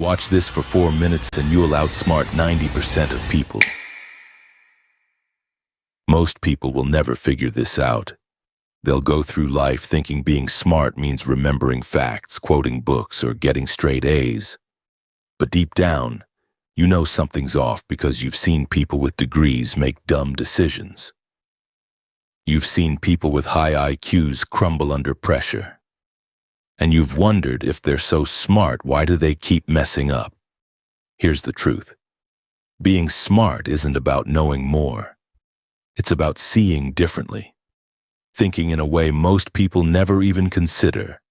Watch this for 4 minutes and you'll outsmart 90% of people. Most people will never figure this out. They'll go through life thinking being smart means remembering facts, quoting books, or getting straight A's. But deep down, you know something's off because you've seen people with degrees make dumb decisions. You've seen people with high IQs crumble under pressure. And you've wondered, if they're so smart, why do they keep messing up? Here's the truth. Being smart isn't about knowing more. It's about seeing differently, thinking in a way most people never even consider.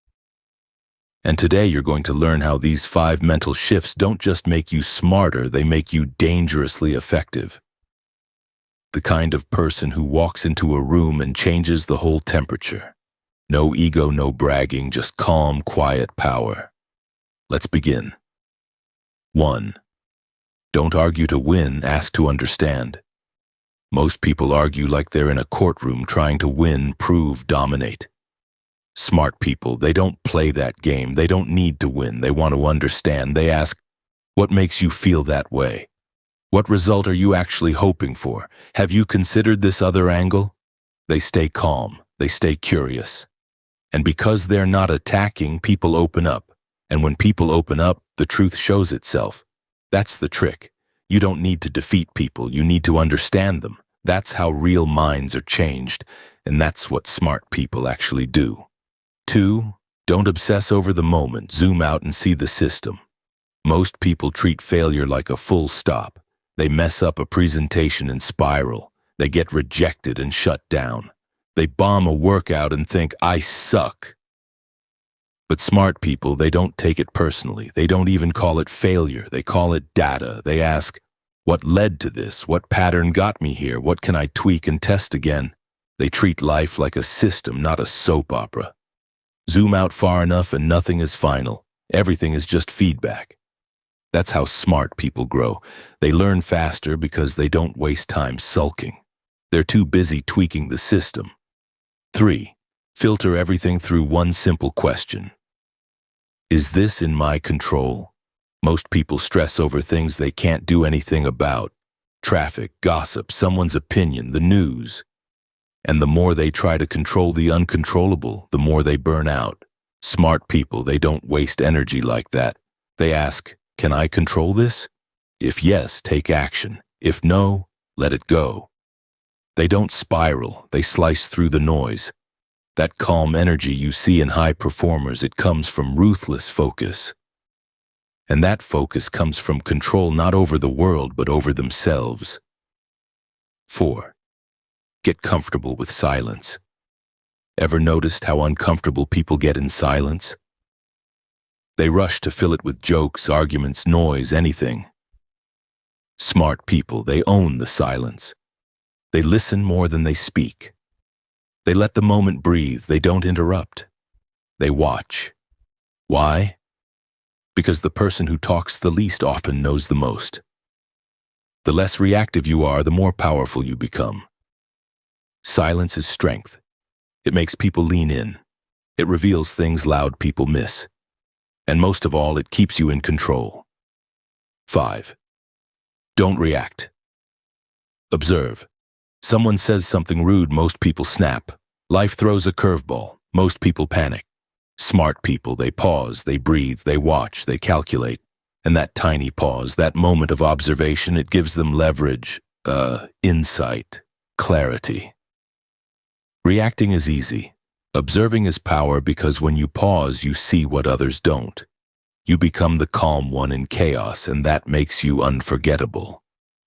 And today you're going to learn how these 5 mental shifts don't just make you smarter, they make you dangerously effective. The kind of person who walks into a room and changes the whole temperature. No ego, no bragging, just calm, quiet power. Let's begin. 1. Don't argue to win, ask to understand. Most people argue like they're in a courtroom trying to win, prove, dominate. Smart people, they don't play that game. They don't need to win. They want to understand. They ask, what makes you feel that way? What result are you actually hoping for? Have you considered this other angle? They stay calm. They stay curious. And because they're not attacking, people open up. And when people open up, the truth shows itself. That's the trick. You don't need to defeat people. You need to understand them. That's how real minds are changed. And that's what smart people actually do. 2. Don't obsess over the moment. Zoom out and see the system. Most people treat failure like a full stop. They mess up a presentation and spiral. They get rejected and shut down. They bomb a workout and think, I suck. But smart people, they don't take it personally. They don't even call it failure. They call it data. They ask, what led to this? What pattern got me here? What can I tweak and test again? They treat life like a system, not a soap opera. Zoom out far enough and nothing is final. Everything is just feedback. That's how smart people grow. They learn faster because they don't waste time sulking. They're too busy tweaking the system. 3. Filter everything through one simple question. Is this in my control? Most people stress over things they can't do anything about. Traffic, gossip, someone's opinion, the news. And the more they try to control the uncontrollable, the more they burn out. Smart people, they don't waste energy like that. They ask, can I control this? If yes, take action. If no, let it go. They don't spiral, they slice through the noise. That calm energy you see in high performers, it comes from ruthless focus. And that focus comes from control not over the world, but over themselves. 4. Get comfortable with silence. Ever noticed how uncomfortable people get in silence? They rush to fill it with jokes, arguments, noise, anything. Smart people, they own the silence. They listen more than they speak. They let the moment breathe. They don't interrupt. They watch. Why? Because the person who talks the least often knows the most. The less reactive you are, the more powerful you become. Silence is strength. It makes people lean in. It reveals things loud people miss. And most of all, it keeps you in control. 5. Don't react. Observe. Someone says something rude, most people snap. Life throws a curveball, most people panic. Smart people, they pause, they breathe, they watch, they calculate. And that tiny pause, that moment of observation, it gives them leverage, insight, clarity. Reacting is easy. Observing is power, because when you pause, you see what others don't. You become the calm one in chaos, and that makes you unforgettable.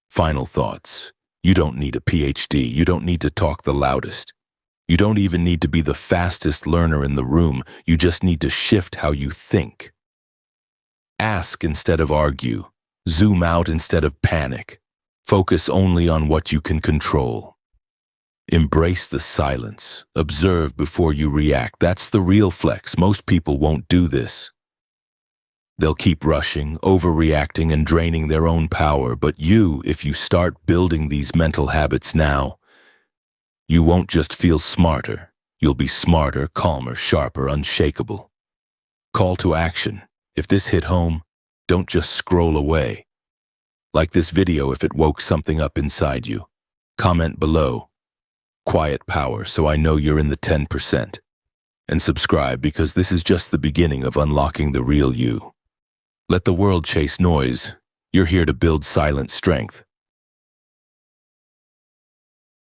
Final thoughts. You don't need a PhD. You don't need to talk the loudest. You don't even need to be the fastest learner in the room. You just need to shift how you think. Ask instead of argue. Zoom out instead of panic. Focus only on what you can control. Embrace the silence. Observe before you react. That's the real flex. Most people won't do this. They'll keep rushing, overreacting, and draining their own power. But you, if you start building these mental habits now, you won't just feel smarter. You'll be smarter, calmer, sharper, unshakable. Call to action. If this hit home, Don't just scroll away. Like this video if it woke something up inside you. Comment below. Quiet power, so I know you're in the 10%. And subscribe because this is just the beginning of unlocking the real you. Let the world chase noise. You're here to build silent strength.